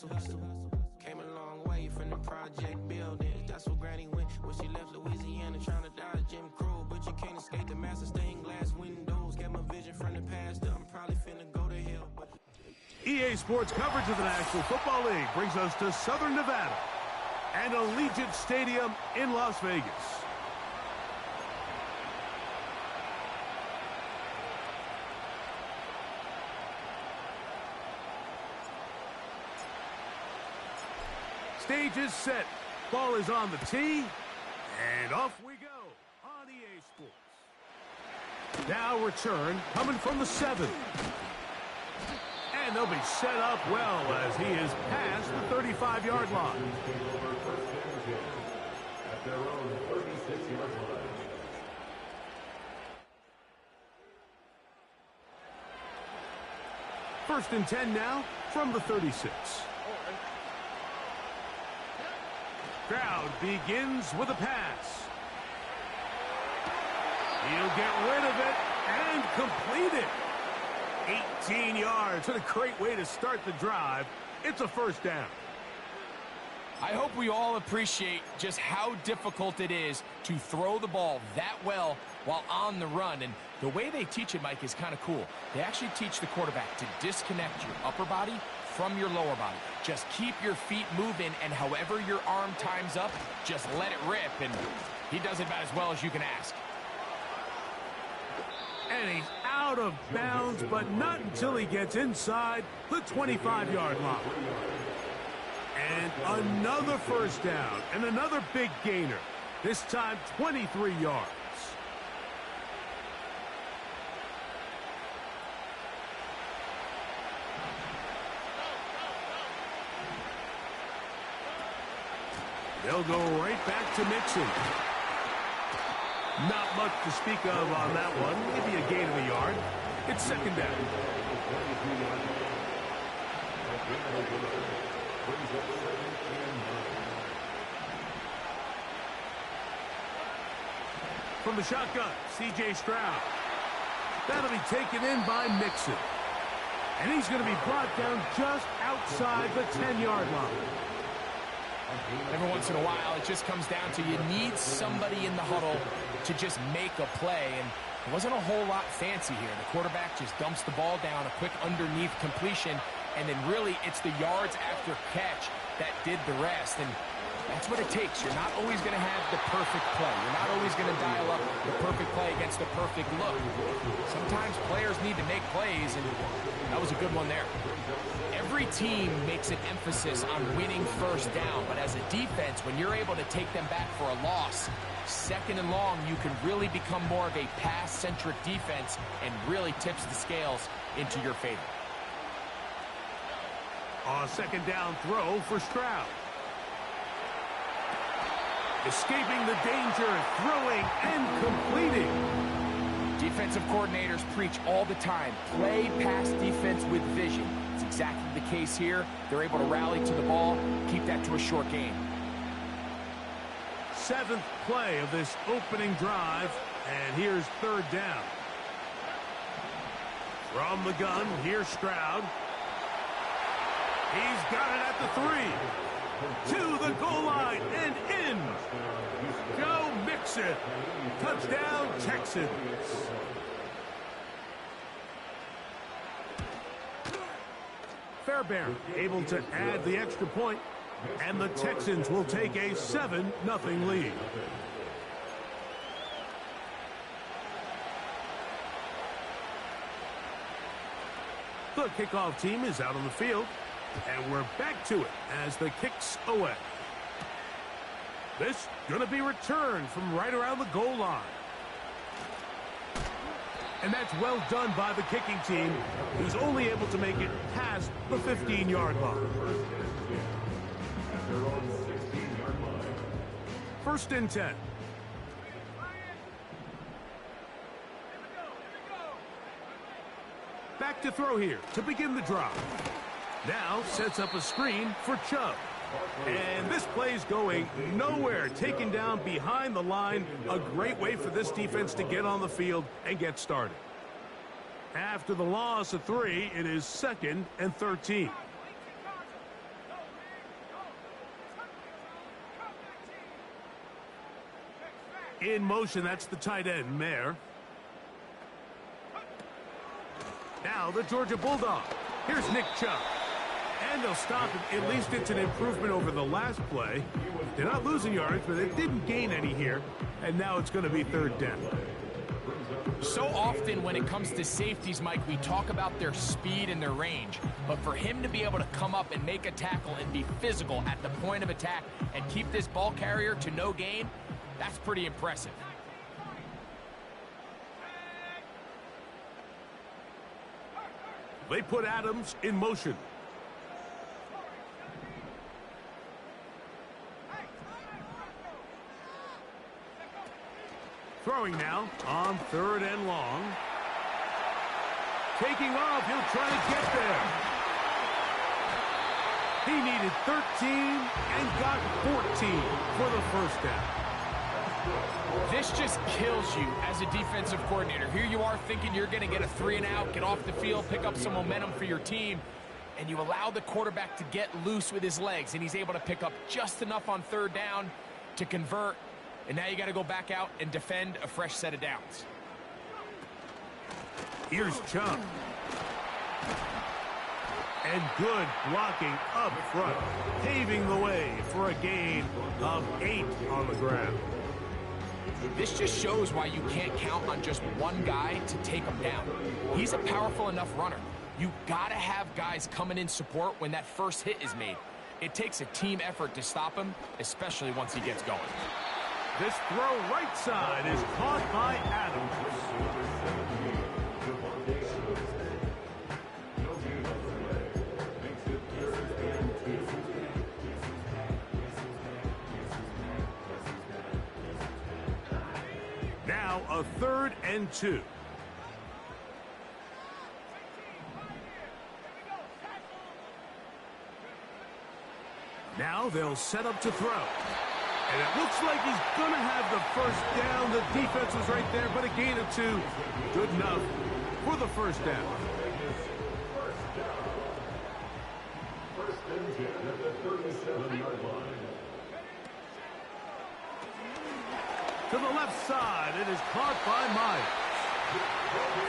hustle. Came a long way from the project buildings. That's where Granny went when she left Louisiana trying to dodge Jim Crow. But you can't escape the massive stained glass windows. Got my vision from the past. I'm probably finna go to hell. EA Sports coverage of the National Football League brings us to Southern Nevada and Allegiant Stadium in Las Vegas. Stage is set. Ball is on the tee. And off we go on EA Sports. Now return coming from the 7. And they'll be set up well as he is past the 35-yard line. At their own 36-yard line. First and 10 now from the 36. Crowd begins with a pass. He'll get rid of it and complete it. 18 yards. What a great way to start the drive. It's a first down. I hope we all appreciate just how difficult it is to throw the ball that well while on the run. And the way they teach it, Mike, is kind of cool. They actually teach the quarterback to disconnect your upper body from your lower body. Just keep your feet moving, and however your arm times up, just let it rip. And he does it about as well as you can ask. And he's out of bounds, but not until he gets inside the 25-yard line. And another first down and another big gainer. This time 23 yards. They'll go right back to Mixon. Not much to speak of on that one. Maybe a gain of a yard. It's second down. From the shotgun, C.J. Stroud. That'll be taken in by Mixon. And he's going to be brought down just outside the 10-yard line. Every once in a while, it just comes down to you need somebody in the huddle to just make a play. And it wasn't a whole lot fancy here. The quarterback just dumps the ball down, a quick underneath completion, and then really it's the yards after catch that did the rest. And that's what it takes. You're not always going to have the perfect play. You're not always going to dial up the perfect play against the perfect look. Sometimes players need to make plays, and that was a good one there. Every team makes an emphasis on winning first down, but as a defense, when you're able to take them back for a loss, second and long, you can really become more of a pass-centric defense and really tips the scales into your favor. A second down throw for Stroud. Escaping the danger, throwing and completing. Defensive coordinators preach all the time, play pass defense with vision. It's exactly the case here. They're able to rally to the ball, keep that to a short game. Seventh play of this opening drive, and here's third down. From the gun, here's Stroud. He's got it at the 3. To the goal line and in. Go Mixon. Touchdown, Texans. Fairbairn able to add the extra point, and the Texans will take a 7-0 lead. The kickoff team is out on the field, and we're back to it as the kick's away. This going to be returned from right around the goal line. And that's well done by the kicking team, who's only able to make it past the 15-yard line. First and 10. Back to throw here to begin the drive. Now sets up a screen for Chubb. And this play's going nowhere, taken down behind the line. A great way for this defense to get on the field and get started. After the loss of 3, it is 2nd and 13. In motion, that's the tight end, Mayer. Now the Georgia Bulldog. Here's Nick Chubb. And they'll stop him. At least it's an improvement over the last play. They're not losing yards, but they didn't gain any here. And now it's going to be third down. So often when it comes to safeties, Mike, we talk about their speed and their range. But for him to be able to come up and make a tackle and be physical at the point of attack and keep this ball carrier to no gain, that's pretty impressive. They put Adams in motion. Throwing now on third and long. Taking off, he'll try to get there. He needed 13 and got 14 for the first down. This just kills you as a defensive coordinator. Here you are thinking you're going to get a 3-and-out, get off the field, pick up some momentum for your team, and you allow the quarterback to get loose with his legs, and he's able to pick up just enough on third down to convert. And now you got to go back out and defend a fresh set of downs. Here's Chubb. And good blocking up front, paving the way for a gain of 8 on the ground. This just shows why you can't count on just one guy to take him down. He's a powerful enough runner. You got to have guys coming in support when that first hit is made. It takes a team effort to stop him, especially once he gets going. This throw right side is caught by Adams. Now a 3rd and 2. Now they'll set up to throw. And it looks like he's going to have the first down. The defense was right there, but a gain of 2. Good enough for the first down. First and 10 at the 37-yard line. To the left side, it is caught by Myers.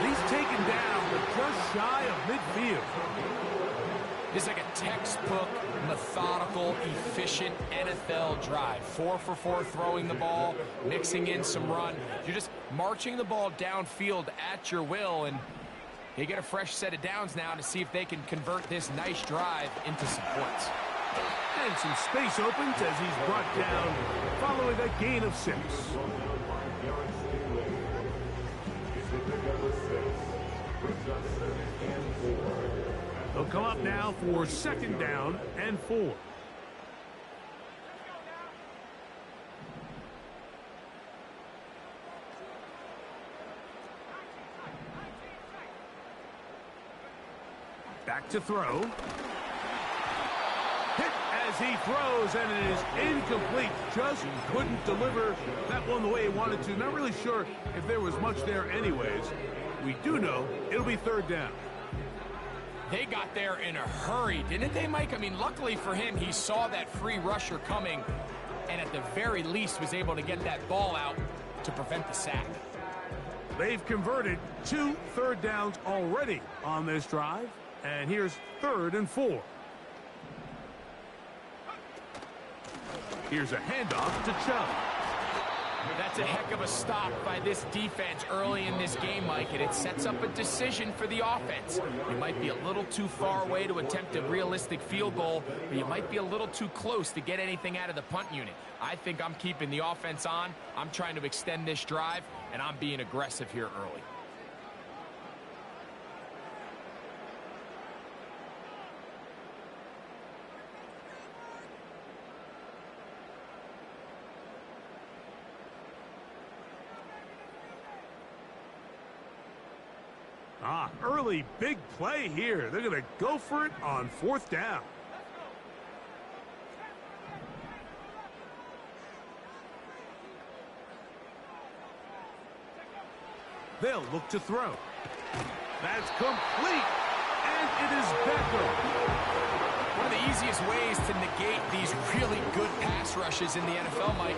He's taken down, but just shy of midfield. This is like a textbook, methodical, efficient NFL drive. 4 for 4 throwing the ball, mixing in some run. You're just marching the ball downfield at your will, and you get a fresh set of downs now to see if they can convert this nice drive into some points. And some space opens as he's brought down following a gain of 6. They'll come up now for 2nd down and 4. Back to throw. Hit as he throws, and it is incomplete. Just couldn't deliver that one the way he wanted to. Not really sure if there was much there anyways. We do know it'll be 3rd down. They got there in a hurry, didn't they, Mike? I mean, luckily for him, he saw that free rusher coming and at the very least was able to get that ball out to prevent the sack. They've converted 2 third downs already on this drive, and here's 3rd and 4. Here's a handoff to Chubb. That's a heck of a stop by this defense early in this game, Mike, and it sets up a decision for the offense. You might be a little too far away to attempt a realistic field goal, but you might be a little too close to get anything out of the punt unit. I think I'm keeping the offense on. I'm trying to extend this drive, and I'm being aggressive here early. Early big play here. They're going to go for it on 4th down. They'll look to throw. That's complete, and it is Beckham. One of the easiest ways to negate these really good pass rushes in the NFL, Mike,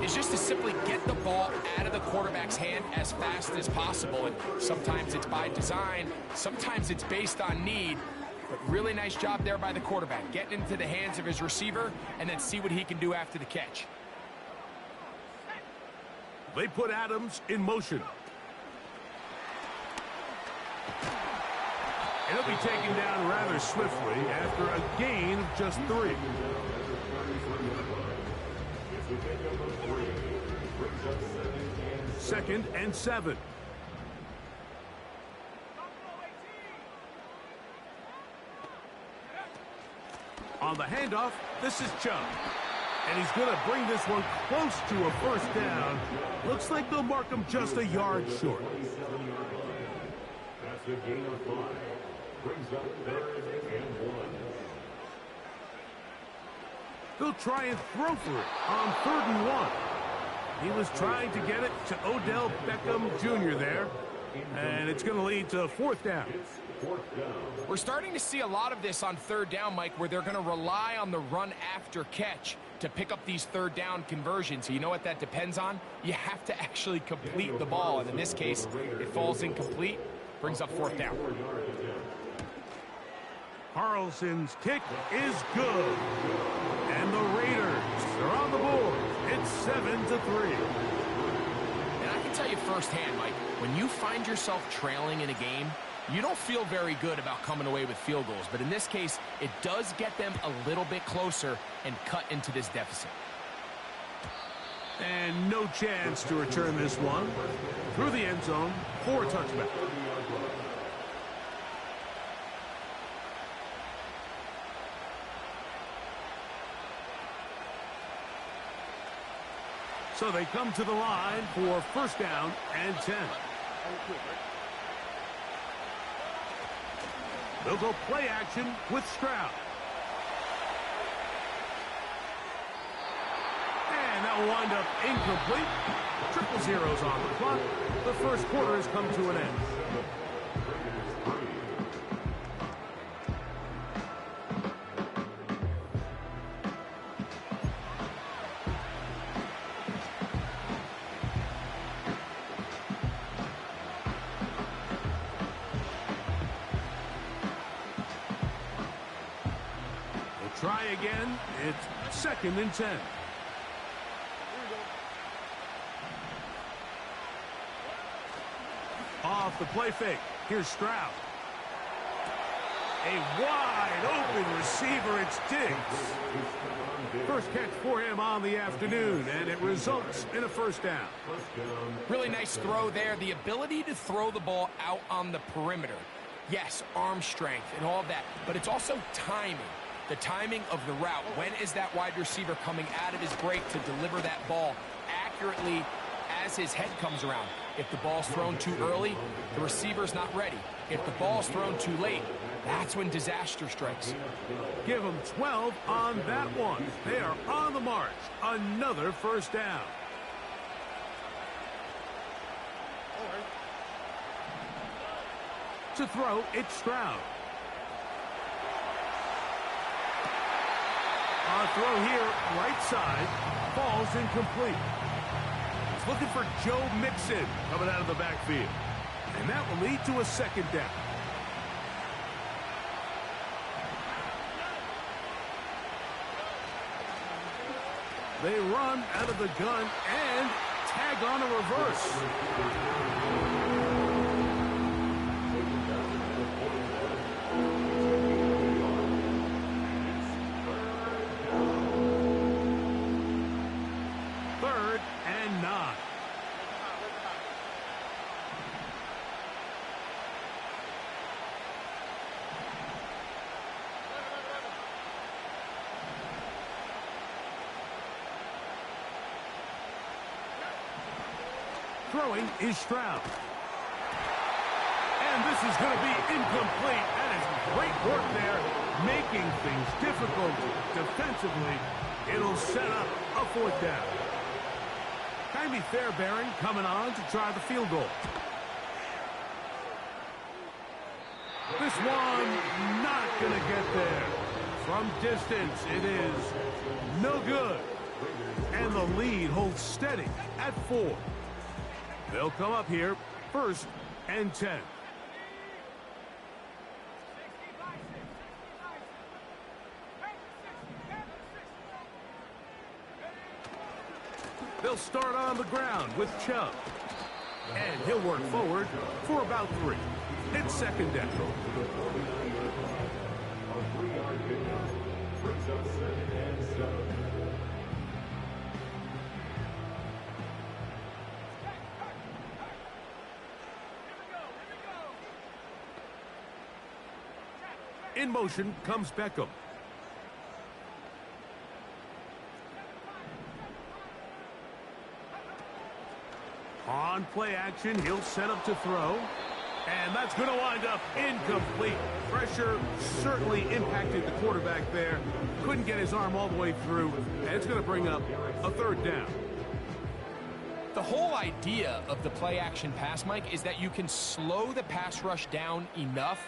is just to simply get the ball out of the quarterback's hand as fast as possible. And sometimes it's by design, sometimes it's based on need. But really nice job there by the quarterback, getting into the hands of his receiver and then see what he can do after the catch. They put Adams in motion. And he'll be taken down rather swiftly after a gain of just 3. Second and 7. On the handoff, this is Chubb. And he's going to bring this one close to a first down. Looks like they'll mark him just a yard short. That's a gain of 5. Brings up 3rd and 1. They'll try and throw for it on 3rd and 1. He was trying to get it to Odell Beckham Jr. there. And it's going to lead to 4th down. We're starting to see a lot of this on 3rd down, Mike, where they're going to rely on the run after catch to pick up these 3rd down conversions. So you know what that depends on? You have to actually complete the ball. And in this case, it falls incomplete, brings up 4th down. Carlson's kick is good. And the Raiders are on the board. It's 7-3. And I can tell you firsthand, Mike, when you find yourself trailing in a game, you don't feel very good about coming away with field goals. But in this case, it does get them a little bit closer and cut into this deficit. And no chance to return this one. Through the end zone for a touchback. So they come to the line for 1st down and 10. They'll go play action with Stroud. And that will wind up incomplete. 0-0s on the clock. The first quarter has come to an end. Try again. It's 2nd and 10. Off the play fake. Here's Stroud. A wide open receiver. It's Diggs. First catch for him on the afternoon, and it results in a 1st down. Really nice throw there. The ability to throw the ball out on the perimeter. Yes, arm strength and all of that, but it's also timing. The timing of the route. When is that wide receiver coming out of his break to deliver that ball accurately as his head comes around? If the ball's thrown too early, the receiver's not ready. If the ball's thrown too late, that's when disaster strikes. Give them 12 on that one. They are on the march. Another 1st down. To throw, it's Stroud. A throw here, right side, falls incomplete. He's looking for Joe Mixon coming out of the backfield. And that will lead to a 2nd down. They run out of the gun and tag on a reverse. Throwing is Stroud. And this is going to be incomplete. That is great work there, making things difficult defensively. It'll set up a 4th down. Jaime Fairbairn coming on to try the field goal. This one not going to get there. From distance, it is no good. And the lead holds steady at 4. They'll come up here, 1st and 10. They'll start on the ground with Chubb. And he'll work forward for about 3. It's 2nd down. In motion comes Beckham. On play action, he'll set up to throw. And that's going to wind up incomplete. Pressure certainly impacted the quarterback there. Couldn't get his arm all the way through. And it's going to bring up a 3rd down. The whole idea of the play action pass, Mike, is that you can slow the pass rush down enough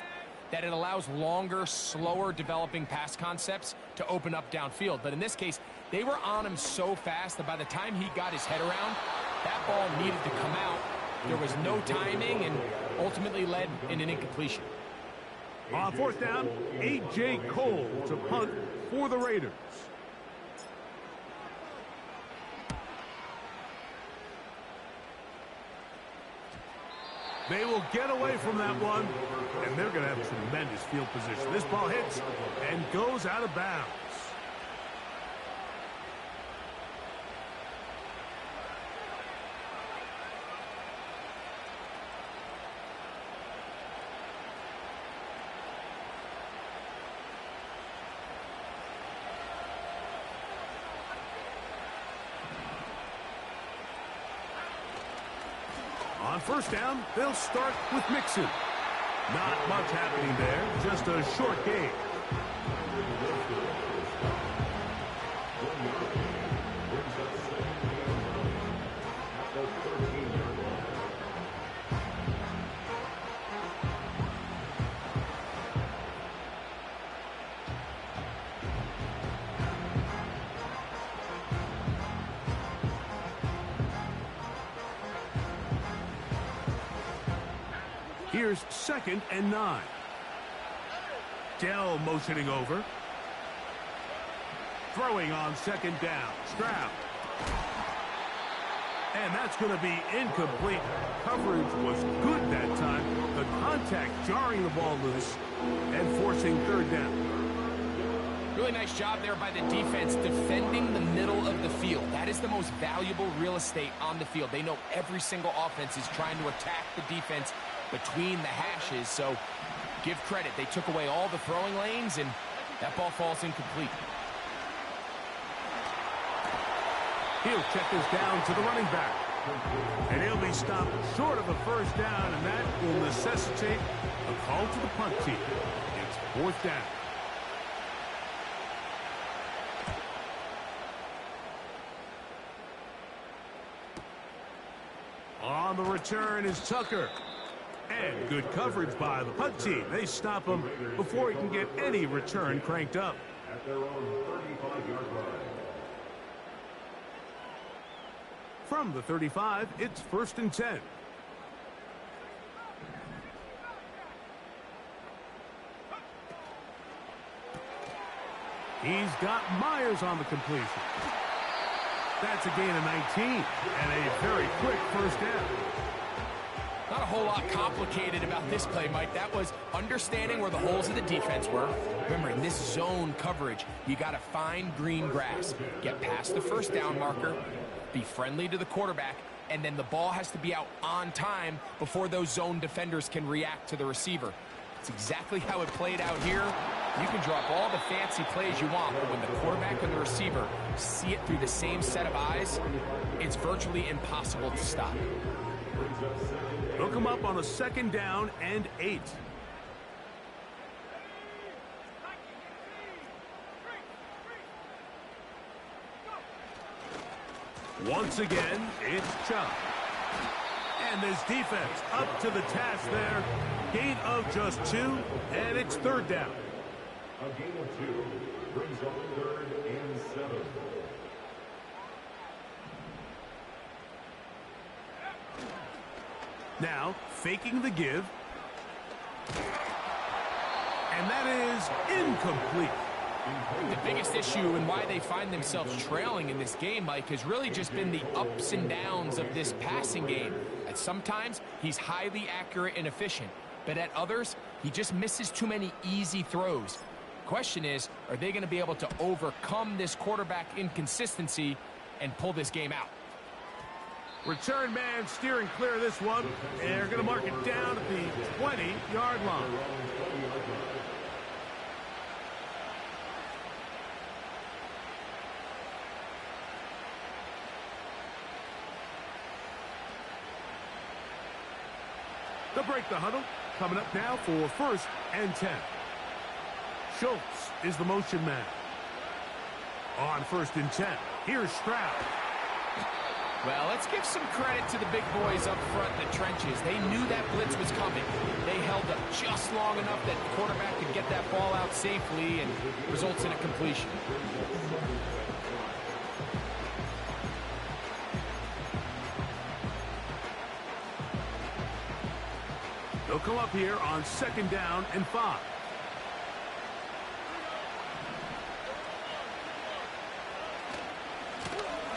that it allows longer, slower developing pass concepts to open up downfield. But in this case, they were on him so fast that by the time he got his head around, that ball needed to come out. There was no timing and ultimately led in an incompletion. On 4th down, A.J. Cole to punt for the Raiders. They will get away from that one, and they're going to have tremendous field position. This ball hits and goes out of bounds. On 1st down, they'll start with Mixon. Not much happening there, just a short gain. Here's 2nd and 9. Dell motioning over. Throwing on 2nd down. Stroud. And that's going to be incomplete. Coverage was good that time. The contact jarring the ball loose and forcing 3rd down. Really nice job there by the defense defending the middle of the field. That is the most valuable real estate on the field. They know every single offense is trying to attack the defense between the hashes, so give credit. They took away all the throwing lanes, and that ball falls incomplete. He'll check this down to the running back. And he'll be stopped short of a 1st down, and that will necessitate a call to the punt team. It's 4th down. On the return is Tucker. And good coverage by the punt team. They stop him before he can get any return cranked up. At their own 35-yard line. From the 35, it's 1st and 10. He's got Myers on the completion. That's a gain of 19 and a very quick 1st down. Not a whole lot complicated about this play, Mike. That was understanding where the holes of the defense were. Remember, in this zone coverage, you got to find green grass. Get past the 1st down marker, be friendly to the quarterback, and then the ball has to be out on time before those zone defenders can react to the receiver. It's exactly how it played out here. You can drop all the fancy plays you want, but when the quarterback and the receiver see it through the same set of eyes, it's virtually impossible to stop. Hook him up on a 2nd down and 8. Once again, it's Chubb. And this defense up to the task there. Gain of just 2, and it's 3rd down. A gain of 2 brings up 3rd and 7. Now, faking the give. And that is incomplete. The biggest issue and why they find themselves trailing in this game, Mike, has really just been the ups and downs of this passing game. At sometimes, he's highly accurate and efficient, but at others, he just misses too many easy throws. Question is, are they going to be able to overcome this quarterback inconsistency and pull this game out? Return man steering clear of this one. They're going to mark it down at the 20-yard line. They'll break the huddle. Coming up now for 1st and 10. Schultz is the motion man. On 1st and 10, here's Stroud. Well, let's give some credit to the big boys up front in the trenches. They knew that blitz was coming. They held up just long enough that the quarterback could get that ball out safely and results in a completion. They'll come up here on 2nd down and 5.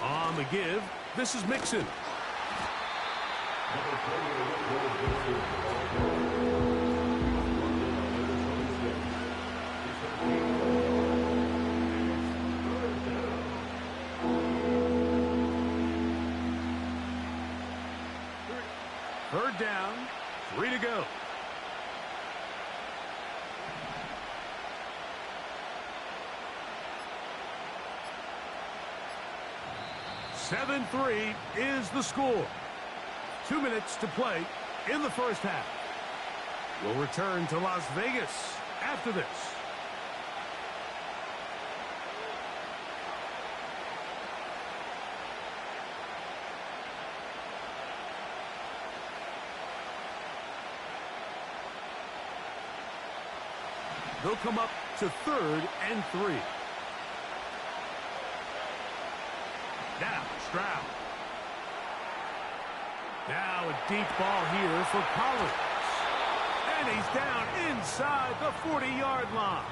On the give, this is Mixon. Third down, 3 to go. "7-3 is the score. 2 minutes to play in the first half. We'll return to Las Vegas after this. They'll come up to 3rd and 3. Now, Stroud. Now a deep ball here for Collins. And he's down inside the 40-yard line.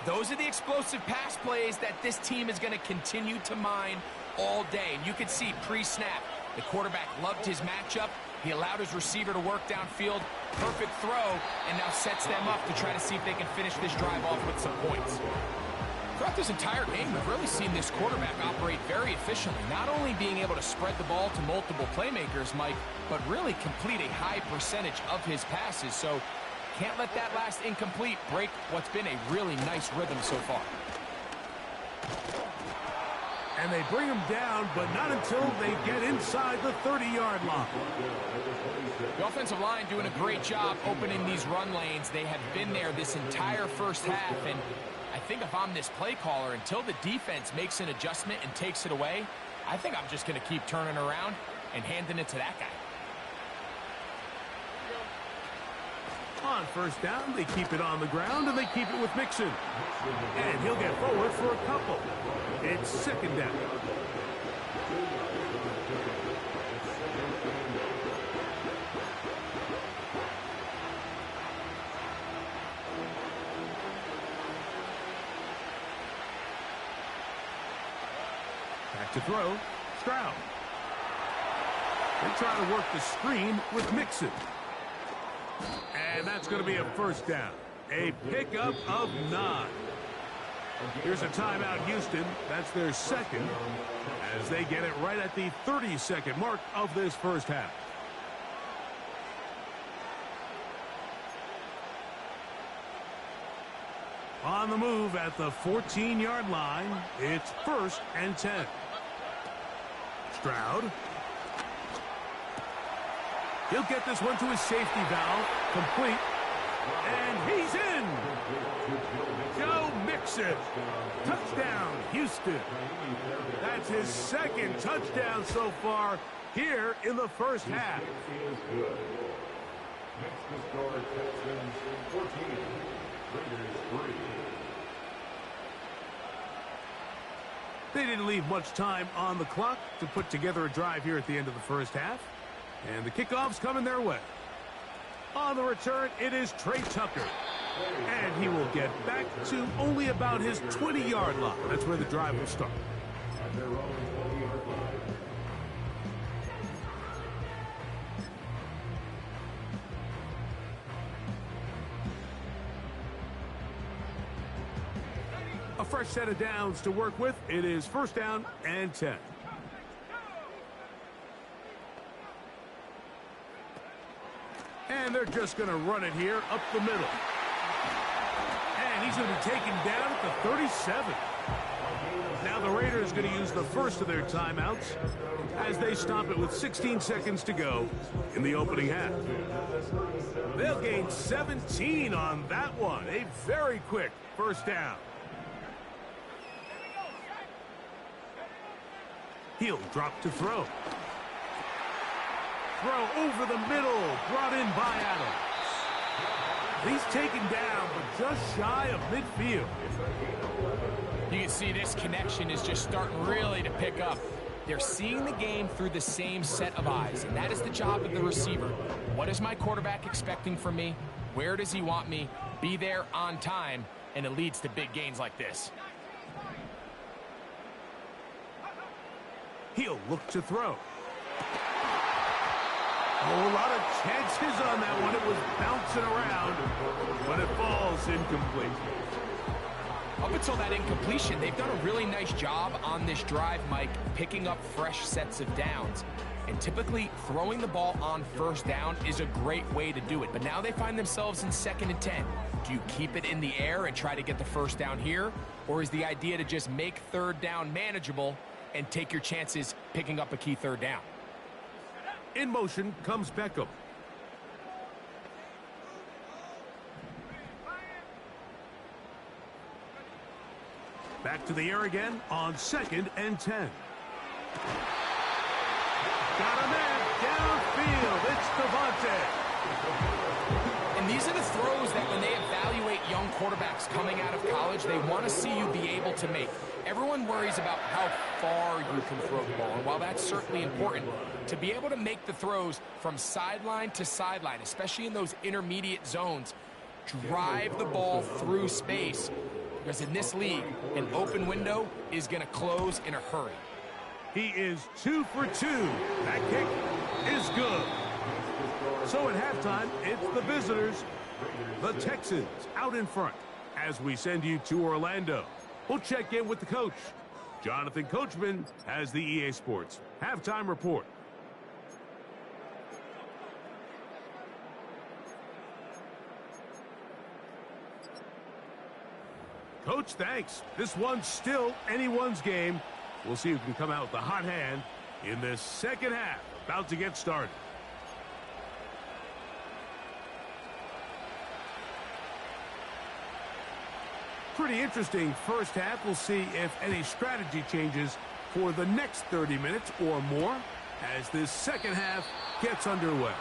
Those are the explosive pass plays that this team is going to continue to mine all day. And you can see pre-snap, the quarterback loved his matchup. He allowed his receiver to work downfield. Perfect throw, and now sets them up to try to see if they can finish this drive off with some points. Throughout this entire game, we've really seen this quarterback operate very efficiently, not only being able to spread the ball to multiple playmakers, Mike, but really complete a high percentage of his passes. So can't let that last incomplete break what's been a really nice rhythm so far. And they bring him down, but not until they get inside the 30-yard line. The offensive line doing a great job opening these run lanes. They have been there this entire first half, and I think if I'm this play caller, until the defense makes an adjustment and takes it away, I think I'm just going to keep turning around and handing it to that guy. On first down, they keep it on the ground, and they keep it with Mixon. And he'll get forward for a couple. It's 2nd down. Back to throw, Stroud. They try to work the screen with Mixon. And that's going to be a first down. A pickup of 9. Here's a timeout, Houston. That's their second, as they get it right at the 30-second mark of this first half. On the move at the 14-yard line, it's 1st and 10. Stroud. He'll get this one to his safety valve, complete, and he's in. Joe Mixon, touchdown, Houston. That's his 2nd touchdown so far here in the first half. Next to score, Texans 14, Raiders 3. They didn't leave much time on the clock to put together a drive here at the end of the first half. And the kickoff's coming their way. On the return, it is Trey Tucker. And he will get back to only about his 20-yard line. That's where the drive will start. A fresh set of downs to work with. It is first down and 10. And they're just going to run it here up the middle. And he's going to be taken down at the 37. Now the Raiders are going to use the first of their timeouts as they stop it with 16 seconds to go in the opening half. They'll gain 17 on that one. A very quick first down. He'll drop to throw. Throw over the middle, brought in by Adams. He's taken down, but just shy of midfield. You can see this connection is just starting really to pick up. They're seeing the game through the same set of eyes, and that is the job of the receiver. What is my quarterback expecting from me? Where does he want me? Be there on time, and it leads to big gains like this. He'll look to throw. Oh, a lot of chances on that one. It was bouncing around, but it falls incomplete. Up until that incompletion, they've done a really nice job on this drive, Mike, picking up fresh sets of downs. And typically, throwing the ball on first down is a great way to do it. But now they find themselves in 2nd and 10. Do you keep it in the air and try to get the first down here? Or is the idea to just make third down manageable and take your chances picking up a key third down? In motion comes Beckham. Back to the air again on 2nd and 10. Got him in. Downfield. It's Devontae. And these are the throws that when they evaluate young quarterbacks coming out of college, they want to see you be able to make. Everyone worries about how far you can throw the ball. And while that's certainly important, to be able to make the throws from sideline to sideline, especially in those intermediate zones, drive the ball through space. Because in this league, an open window is going to close in a hurry. He is 2 for 2. That kick is good. So at halftime, it's the visitors, the Texans, out in front as we send you to Orlando. We'll check in with the coach. Jonathan Coachman has the EA Sports halftime report. Coach, thanks. This one's still anyone's game. We'll see who can come out with the hot hand in this second half. About to get started. Pretty interesting first half. We'll see if any strategy changes for the next 30 minutes or more as this second half gets underway.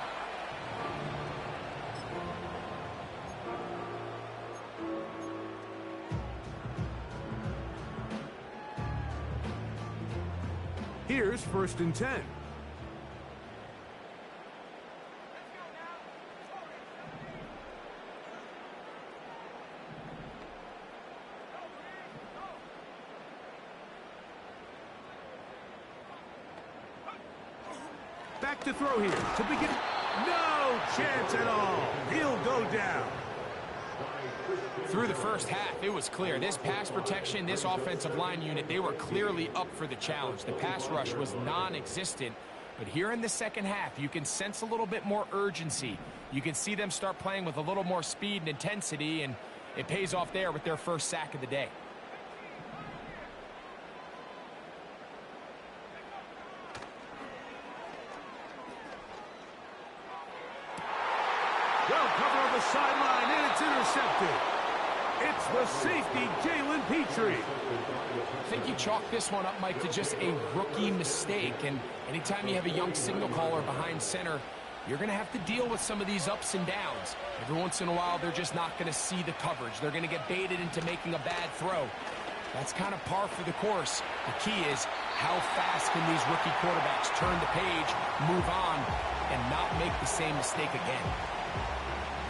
Here's 1st and 10. Back to throw here to begin. No chance at all. He'll go down. Through the first half, it was clear. This pass protection, this offensive line unit, they were clearly up for the challenge. The pass rush was non-existent. But here in the second half, you can sense a little bit more urgency. You can see them start playing with a little more speed and intensity, and it pays off there with their first sack of the day. Well covered on the sideline, and it's intercepted. It's the safety, Jalen Petrie. I think you chalk this one up, Mike, to just a rookie mistake. And anytime you have a young signal caller behind center, you're going to have to deal with some of these ups and downs. Every once in a while, they're just not going to see the coverage. They're going to get baited into making a bad throw. That's kind of par for the course. The key is how fast can these rookie quarterbacks turn the page, move on, and not make the same mistake again.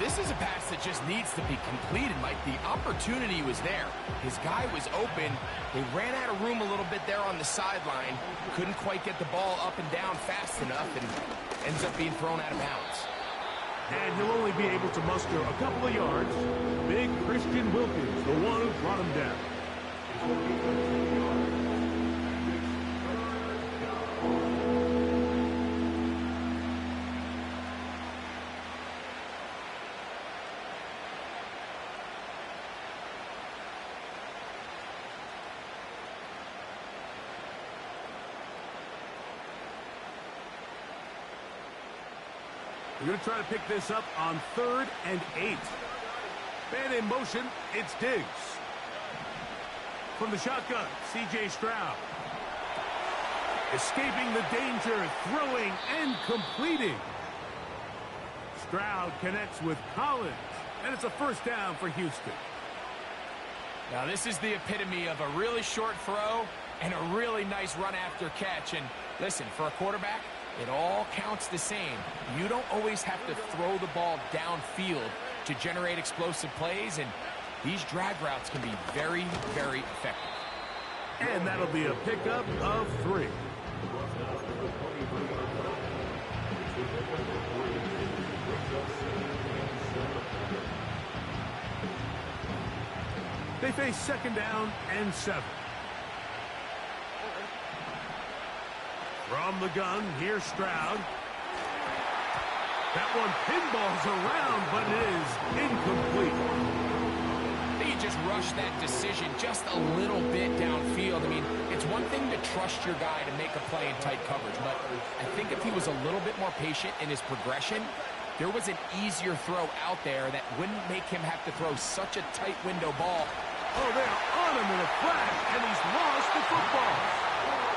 This is a pass that just needs to be completed, Mike. The opportunity was there. His guy was open. They ran out of room a little bit there on the sideline. Couldn't quite get the ball up and down fast enough, and ends up being thrown out of bounds. And he'll only be able to muster a couple of yards. Big Christian Wilkins, the one who brought him down. We're going to try to pick this up on 3rd and 8. Man in motion, it's Diggs. From the shotgun, C.J. Stroud. Escaping the danger, throwing and completing. Stroud connects with Collins, and it's a first down for Houston. Now this is the epitome of a really short throw and a really nice run after catch. And listen, for a quarterback, it all counts the same. You don't always have to throw the ball downfield to generate explosive plays, and these drag routes can be very, very effective. And that'll be a pickup of 3. They face 2nd down and 7. From the gun, here's Stroud. That one pinballs around, but it is incomplete. They just rushed that decision just a little bit downfield. I mean, it's one thing to trust your guy to make a play in tight coverage, but I think if he was a little bit more patient in his progression, there was an easier throw out there that wouldn't make him have to throw such a tight window ball. Oh, they're on him in a flash, and he's lost the football.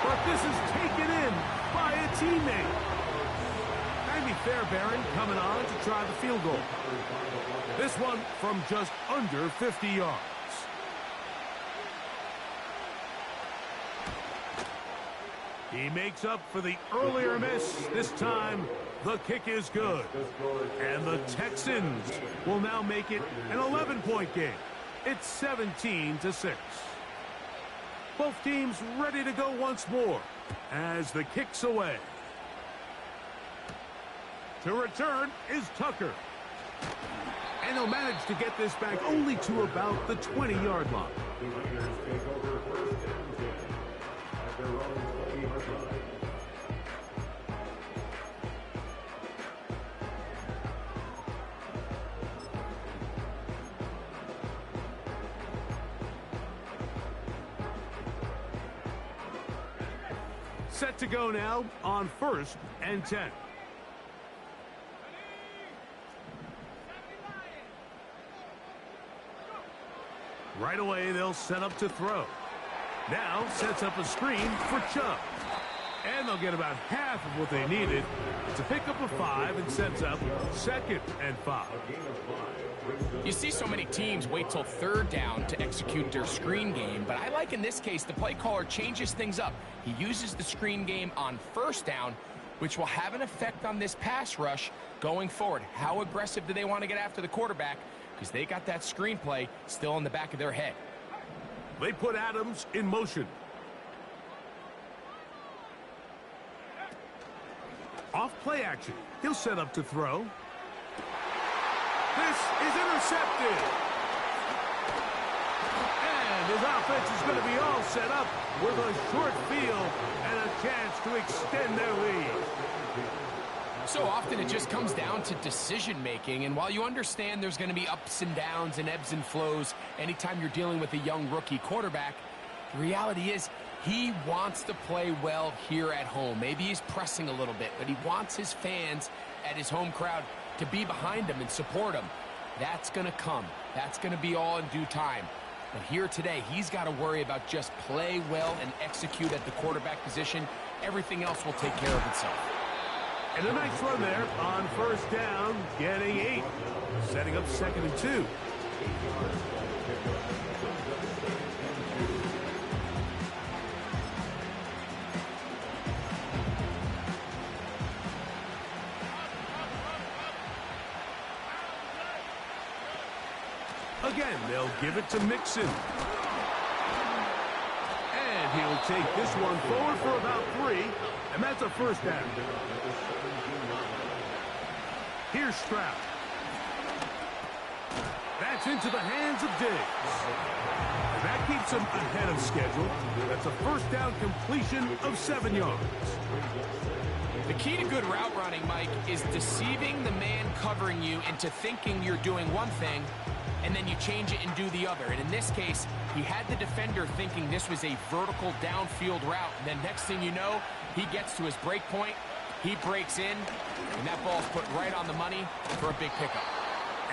But this is taken in by a teammate. Andy Fairbairn coming on to try the field goal. This one from just under 50 yards. He makes up for the earlier miss. This time, the kick is good. And the Texans will now make it an 11-point game. It's 17-6. Both teams ready to go once more as the kick's away. To return is Tucker. And he'll manage to get this back only to about the 20-yard line. Set to go now on 1st and 10. Right away, they'll set up to throw. Now sets up a screen for Chubb. And they'll get about half of what they needed to pick up a 5 and sets up 2nd and 5. You see so many teams wait till 3rd down to execute their screen game, but I like in this case the play caller changes things up. He uses the screen game on 1st down, which will have an effect on this pass rush going forward. How aggressive do they want to get after the quarterback? Because they got that screenplay still in the back of their head. They put Adams in motion. Off play action. He'll set up to throw. This is intercepted. And his offense is going to be all set up with a short field and a chance to extend their lead. So often it just comes down to decision-making, and while you understand there's going to be ups and downs and ebbs and flows anytime you're dealing with a young rookie quarterback, the reality is he wants to play well here at home. Maybe he's pressing a little bit, but he wants his fans at his home crowd to be behind him and support him. That's going to come. That's going to be all in due time. But here today, he's got to worry about just play well and execute at the quarterback position. Everything else will take care of itself. And a nice run there on 1st down, getting 8. Setting up 2nd and 2. again, they'll give it to Mixon. And he'll take this one forward for about 3, and that's a first down. Here's Stroud. That's into the hands of Diggs. And that keeps him ahead of schedule. That's a first down completion of 7 yards. The key to good route running, Mike, is deceiving the man covering you into thinking you're doing one thing, and then you change it and do the other. And in this case, he had the defender thinking this was a vertical downfield route. And then next thing you know, he gets to his break point, he breaks in, and that ball's put right on the money for a big pickup.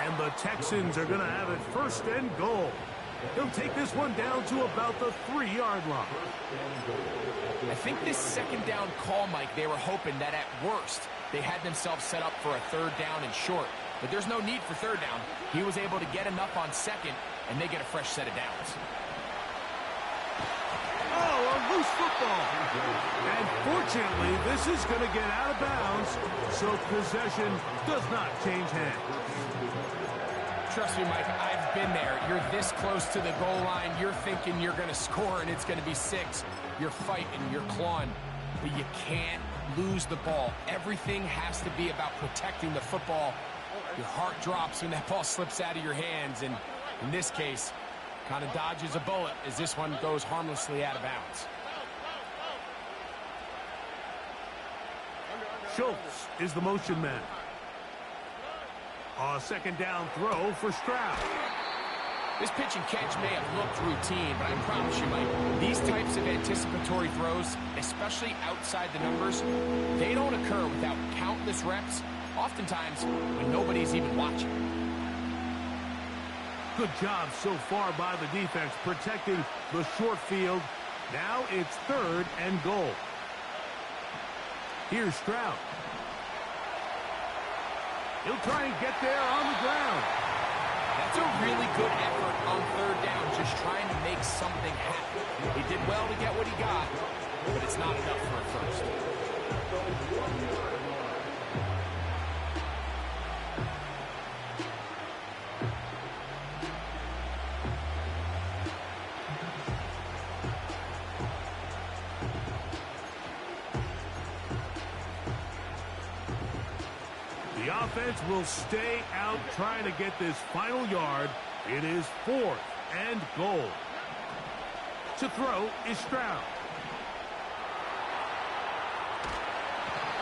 And the Texans are going to have it first and goal. He'll take this one down to about the 3-yard line. I think this second down call, Mike, they were hoping that at worst they had themselves set up for a 3rd down and short. But there's no need for 3rd down. He was able to get enough on 2nd, and they get a fresh set of downs. Oh, a loose football. And fortunately, this is going to get out of bounds, so possession does not change hands. Trust me, Mike, I've been there. You're this close to the goal line. You're thinking you're going to score, and it's going to be 6. You're fighting, you're clawing, but you can't lose the ball. Everything has to be about protecting the football. Your heart drops when that ball slips out of your hands, and in this case, kind of dodges a bullet as this one goes harmlessly out of bounds. Schultz is the motion man. A second down throw for Stroud. This pitch and catch may have looked routine, but I promise you, Mike, these types of anticipatory throws, especially outside the numbers, they don't occur without countless reps, oftentimes when nobody's even watching. Good job so far by the defense protecting the short field. Now it's 3rd and goal. Here's Stroud. He'll try and get there on the ground. That's a really good effort on 3rd down, just trying to make something happen. He did well to get what he got, but it's not enough for a first. The offense will stay out trying to get this final yard. It is 4th and goal. To throw is Stroud.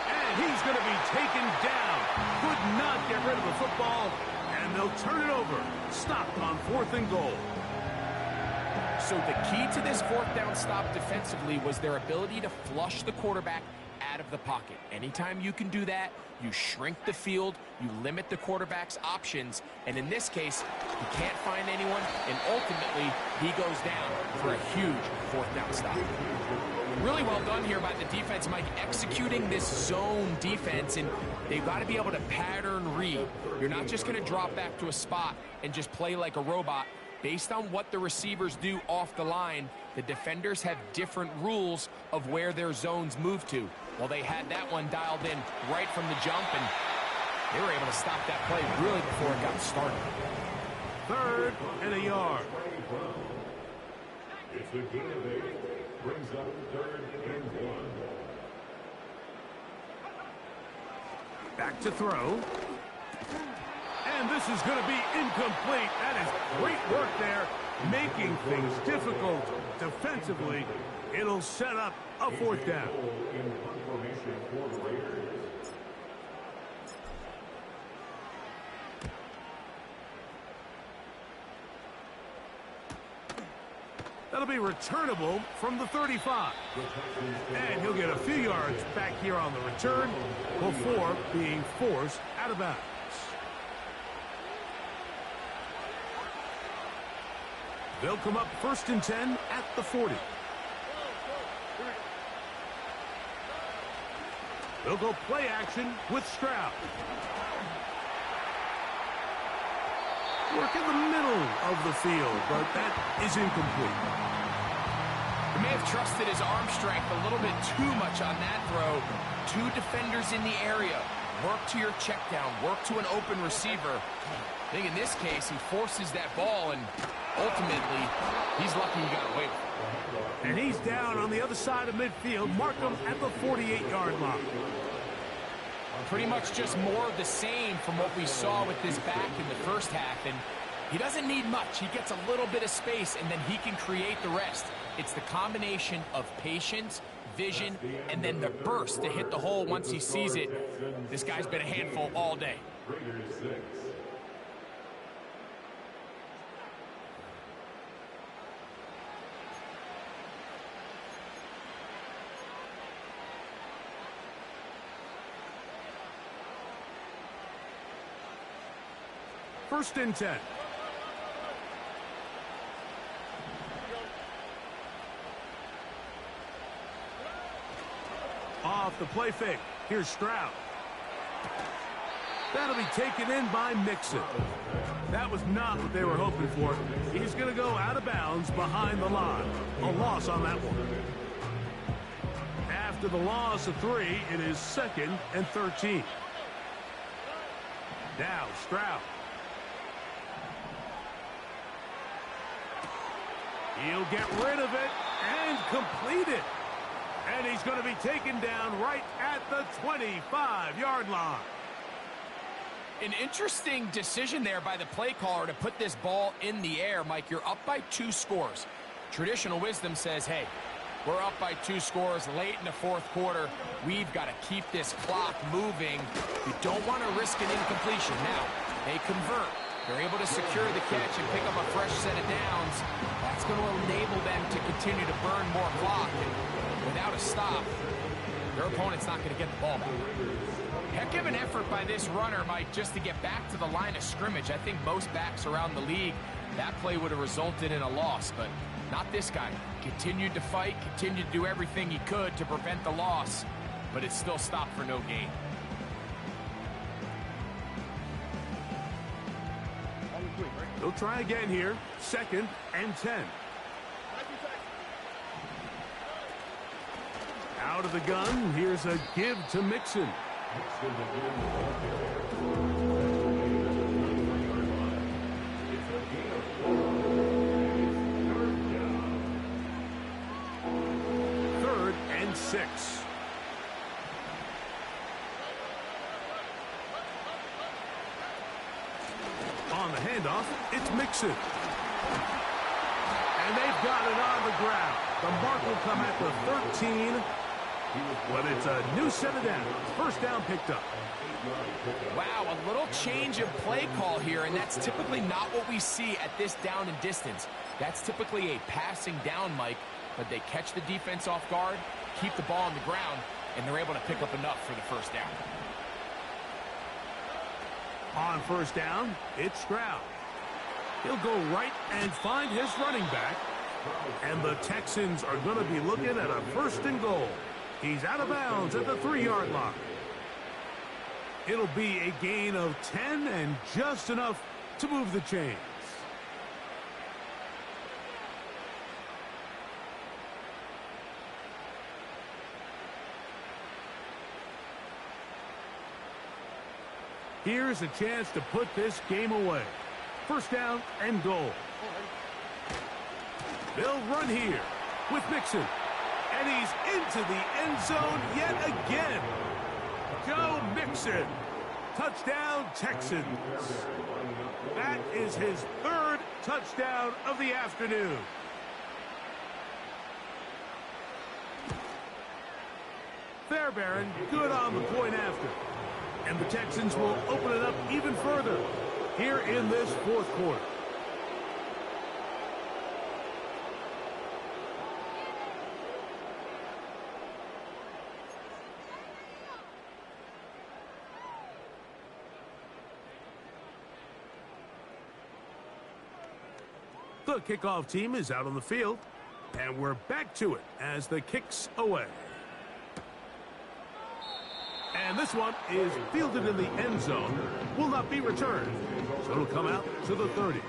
And he's going to be taken down. Could not get rid of the football. And they'll turn it over. Stopped on 4th and goal. So the key to this 4th down stop defensively was their ability to flush the quarterback out of the pocket. Anytime you can do that, you shrink the field, you limit the quarterback's options, and in this case, he can't find anyone, and ultimately, he goes down for a huge 4th down stop. Really well done here by the defense, Mike, executing this zone defense, and they've got to be able to pattern read. You're not just going to drop back to a spot and just play like a robot. Based on what the receivers do off the line, the defenders have different rules of where their zones move to. Well, they had that one dialed in right from the jump, and they were able to stop that play really before it got started. 3rd and a yard. It's a gain of 8. Brings up 3rd and 1. Back to throw. And this is going to be incomplete. That is great work there, making things difficult defensively. It'll set up a 4th down. That'll be returnable from the 35. And he'll get a few yards back here on the return before being forced out of bounds. They'll come up 1st and 10 at the 40. They'll go play action with Stroud. Work in the middle of the field, but that is incomplete. He may have trusted his arm strength a little bit too much on that throw. 2 defenders in the area. Work to your check down. Work to an open receiver. I think in this case, he forces that ball, and ultimately, he's lucky he got away with it. And he's down on the other side of midfield. Mark him at the 48-yard line. Pretty much just more of the same from what we saw with this back in the first half. And he doesn't need much. He gets a little bit of space, and then he can create the rest. It's the combination of patience, vision, and then the burst to hit the hole once he sees it. This guy's been a handful all day. First and 10. Off the play fake. Here's Stroud. That'll be taken in by Mixon. That was not what they were hoping for. He's going to go out of bounds behind the line. A loss on that one. After the loss of 3, it is 2nd and 13. Now Stroud. He'll get rid of it and complete it. And he's going to be taken down right at the 25-yard line. An interesting decision there by the play caller to put this ball in the air. Mike, you're up by 2 scores. Traditional wisdom says, hey, we're up by 2 scores late in the 4th quarter. We've got to keep this clock moving. You don't want to risk an incompletion. Now, they convert. They're able to secure the catch and pick up a fresh set of downs. That's going to enable them to continue to burn more clock. And without a stop, their opponent's not going to get the ball back. Heck of an effort by this runner, Mike, just to get back to the line of scrimmage. I think most backs around the league, that play would have resulted in a loss, but not this guy. Continued to fight, continued to do everything he could to prevent the loss, but it still stopped for no gain. They'll try again here. 2nd and 10. Out of the gun. Here's a give to Mixon. Third and 6. On the handoff, it's Mixon. And they've got it on the ground. The mark will come at the 13. But it's a new set of downs. First down picked up. Wow, a little change of play call here, and that's typically not what we see at this down and distance. That's typically a passing down, Mike, but they catch the defense off guard, keep the ball on the ground, and they're able to pick up enough for the first down. On first down, it's Stroud. He'll go right and find his running back. And the Texans are going to be looking at a 1st and goal. He's out of bounds at the 3-yard line. It'll be a gain of 10 and just enough to move the chains. Here's a chance to put this game away. First down and goal. They'll run here with Mixon. And he's into the end zone yet again. Joe Mixon. Touchdown, Texans. That is his 3rd touchdown of the afternoon. Fairbairn good on the point after. And the Texans will open it up even further here in this 4th quarter. The kickoff team is out on the field, and we're back to it as the kick's away. And this one is fielded in the end zone, will not be returned, so it'll come out to the 30.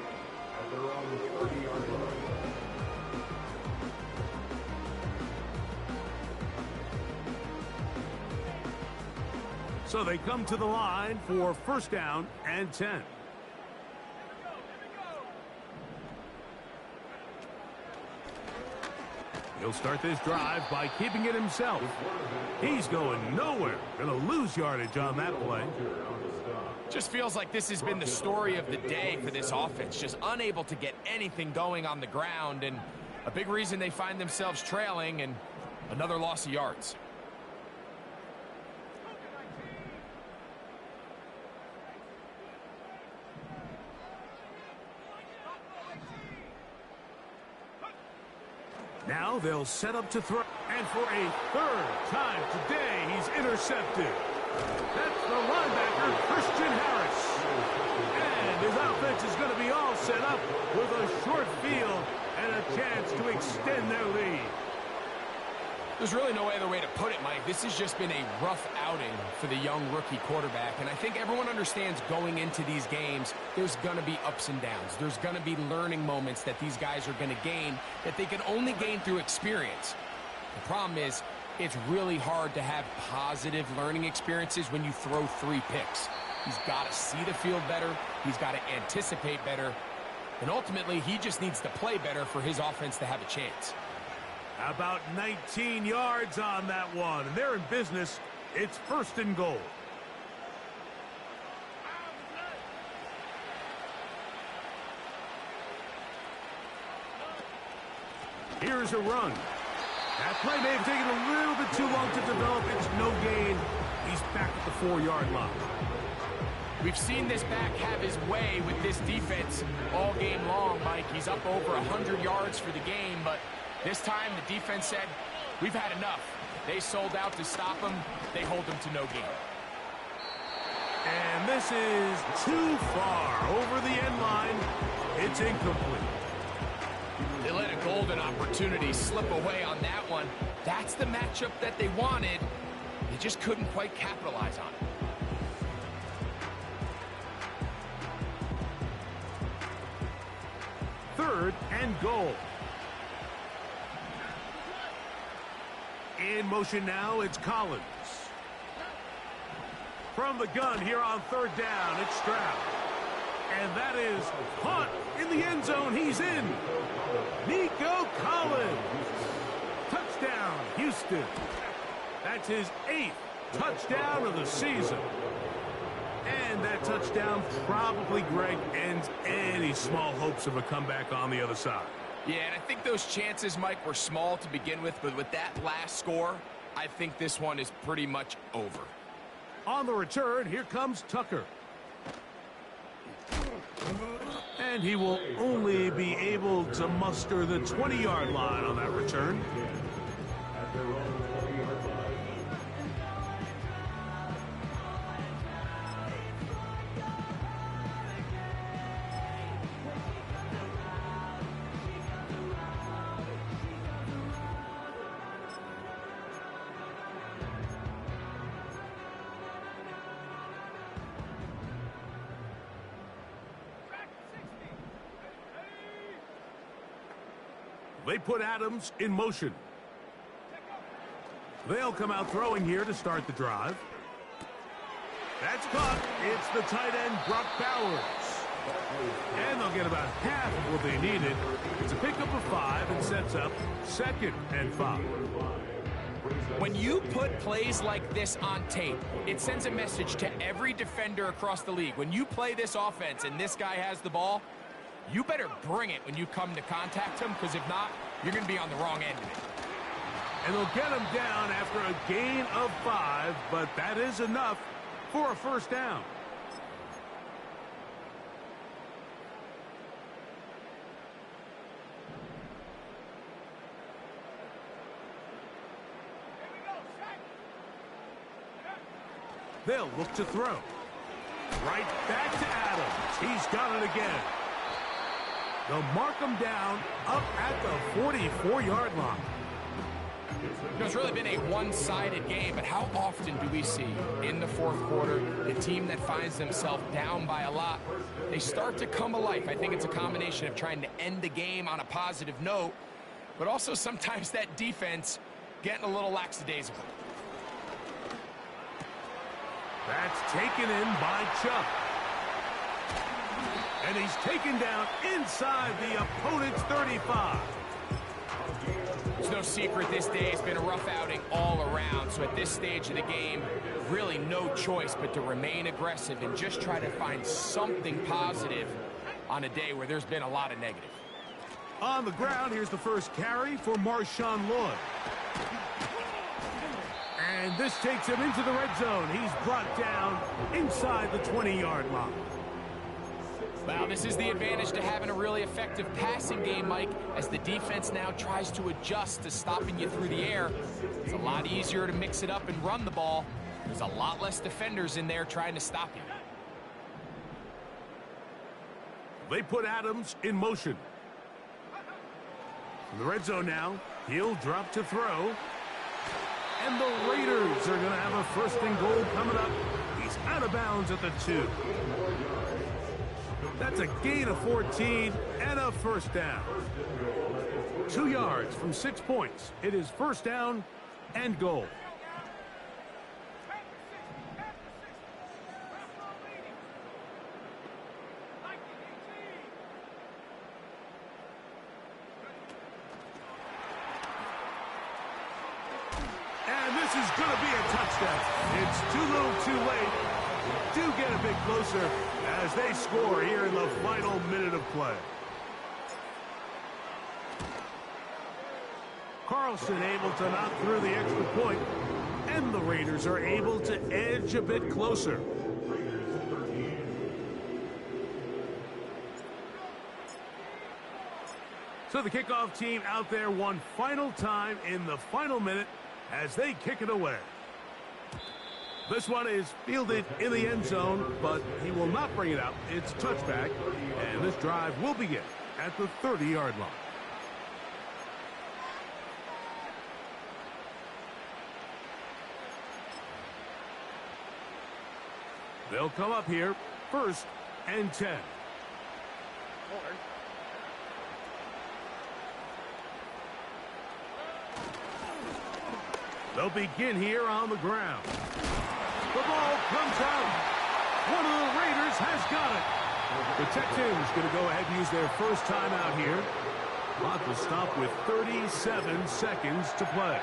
So they come to the line for first down and 10. He'll start this drive by keeping it himself. He's going nowhere. Going to lose yardage on that play. Just feels like this has been the story of the day for this offense. Just unable to get anything going on the ground, and a big reason they find themselves trailing, and another loss of yards. Now they'll set up to throw. And for a third time today, he's intercepted. That's the linebacker, Christian Harris. And his offense is going to be all set up with a short field and a chance to extend their lead. There's really no other way to put it, Mike. This has just been a rough outing for the young rookie quarterback. And I think everyone understands going into these games, there's going to be ups and downs. There's going to be learning moments that these guys are going to gain that they can only gain through experience. The problem is, it's really hard to have positive learning experiences when you throw 3 picks. He's got to see the field better. He's got to anticipate better. And ultimately, he just needs to play better for his offense to have a chance. About 19 yards on that one. And they're in business. It's first and goal. Here's a run. That play may have taken a little bit too long to develop. It's no gain. He's back at the 4-yard line. We've seen this back have his way with this defense all game long, Mike. He's up over 100 yards for the game, but this time the defense said, we've had enough. They sold out to stop him. They hold him to no gain. And this is too far over the end line. It's incomplete. They let a golden opportunity slip away on that one. That's the matchup that they wanted. They just couldn't quite capitalize on it. Third and goal. In motion now, it's Collins. From the gun here on third down, it's Stroud. And that is caught in the end zone. He's in. Nico Collins. Touchdown, Houston. That's his 8th touchdown of the season. And that touchdown probably, Greg, ends any small hopes of a comeback on the other side. Yeah, and I think those chances, Mike, were small to begin with, but with that last score, I think this one is pretty much over. On the return, here comes Tucker. And he will only be able to muster the 20-yard line on that return. They put Adams in motion. They'll come out throwing here to start the drive. That's caught. It's the tight end, Brock Bowers. And they'll get about half of what they needed. It's a pickup of 5 and sets up 2nd and 5. When you put plays like this on tape, it sends a message to every defender across the league. When you play this offense and this guy has the ball, you better bring it when you come to contact him, because if not, you're going to be on the wrong end of it. And they'll get him down after a gain of 5, but that is enough for a first down. They'll look to throw. Right back to Adams. He's got it again. They'll mark him down up at the 44-yard line. It's really been a one-sided game, but how often do we see in the fourth quarter the team that finds themselves down by a lot, they start to come alive? I think it's a combination of trying to end the game on a positive note, but also sometimes that defense getting a little lackadaisical. That's taken in by Chubb. And he's taken down inside the opponent's 35. It's no secret this day has been a rough outing all around. So at this stage of the game, really no choice but to remain aggressive and just try to find something positive on a day where there's been a lot of negative. On the ground, here's the first carry for Marshawn Lloyd. And this takes him into the red zone. He's brought down inside the 20-yard line. Well, this is the advantage to having a really effective passing game, Mike, as the defense now tries to adjust to stopping you through the air. It's a lot easier to mix it up and run the ball. There's a lot less defenders in there trying to stop you. They put Adams in motion. In the red zone now, he'll drop to throw. And the Raiders are going to have a first and goal coming up. He's out of bounds at the 2. That's a gain of 14 and a first down. 2 yards from 6 points. It is first down and goal. And this is going to be a touchdown. It's too little too late. Do get a bit closer as they score here in the final minute of play. Carlson able to knock through the extra point, and the Raiders are able to edge a bit closer. So the kickoff team out there one final time in the final minute as they kick it away. This one is fielded in the end zone, but he will not bring it out. It's touchback, and this drive will begin at the 30-yard line. They'll come up here, 1st and 10. They'll begin here on the ground. The ball comes out. One of the Raiders has got it. The Texans going to go ahead and use their first timeout here. Clock will stop with 37 seconds to play.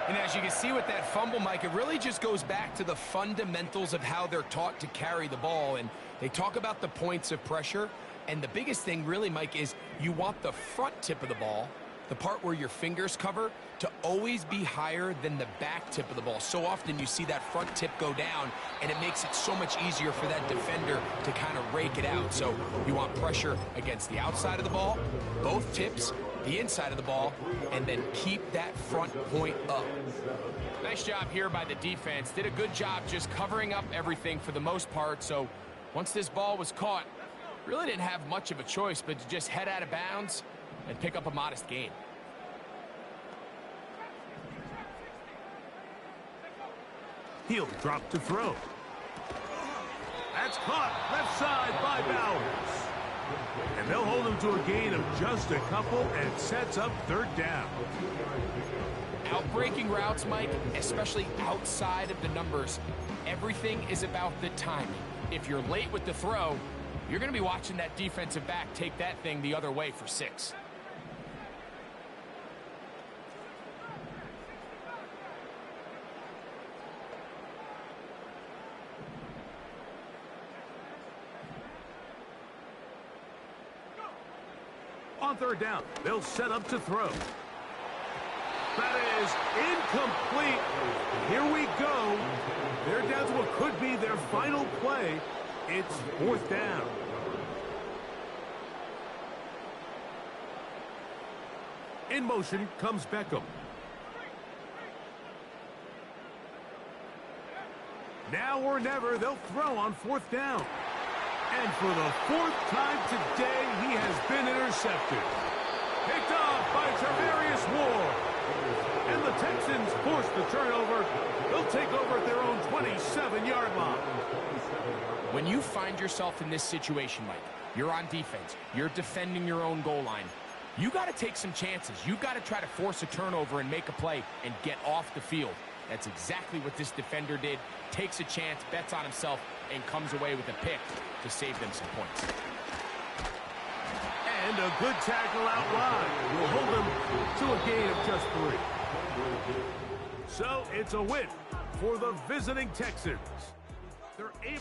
And as you can see with that fumble, Mike, it really just goes back to the fundamentals of how they're taught to carry the ball. And they talk about the points of pressure. And the biggest thing really, Mike, is you want the front tip of the ball, the part where your fingers cover, to always be higher than the back tip of the ball. So often you see that front tip go down, and it makes it so much easier for that defender to kind of rake it out. So you want pressure against the outside of the ball, both tips, the inside of the ball, and then keep that front point up. Nice job here by the defense. Did a good job just covering up everything for the most part. So once this ball was caught, really didn't have much of a choice but to just head out of bounds and pick up a modest gain. He'll drop to throw. That's caught left side by Bowers. And they'll hold him to a gain of just a couple and sets up 3rd down. Outbreaking routes, Mike, especially outside of the numbers, everything is about the timing. If you're late with the throw, you're going to be watching that defensive back take that thing the other way for 6. On 3rd down, they'll set up to throw. That is incomplete. Here we go. They're down to what could be their final play. It's 4th down. In motion comes Beckham. Now or never, they'll throw on 4th down. And for the 4th time today, he has been intercepted. Picked off by Travarius Ward. And the Texans force the turnover. They'll take over at their own 27-yard line. When you find yourself in this situation, Mike, you're on defense, you're defending your own goal line, you got to take some chances. You got to try to force a turnover and make a play and get off the field. That's exactly what this defender did. Takes a chance, bets on himself, and comes away with a pick to save them some points. And a good tackle out wide will hold them to a gain of just 3. So it's a win for the visiting Texans. They're able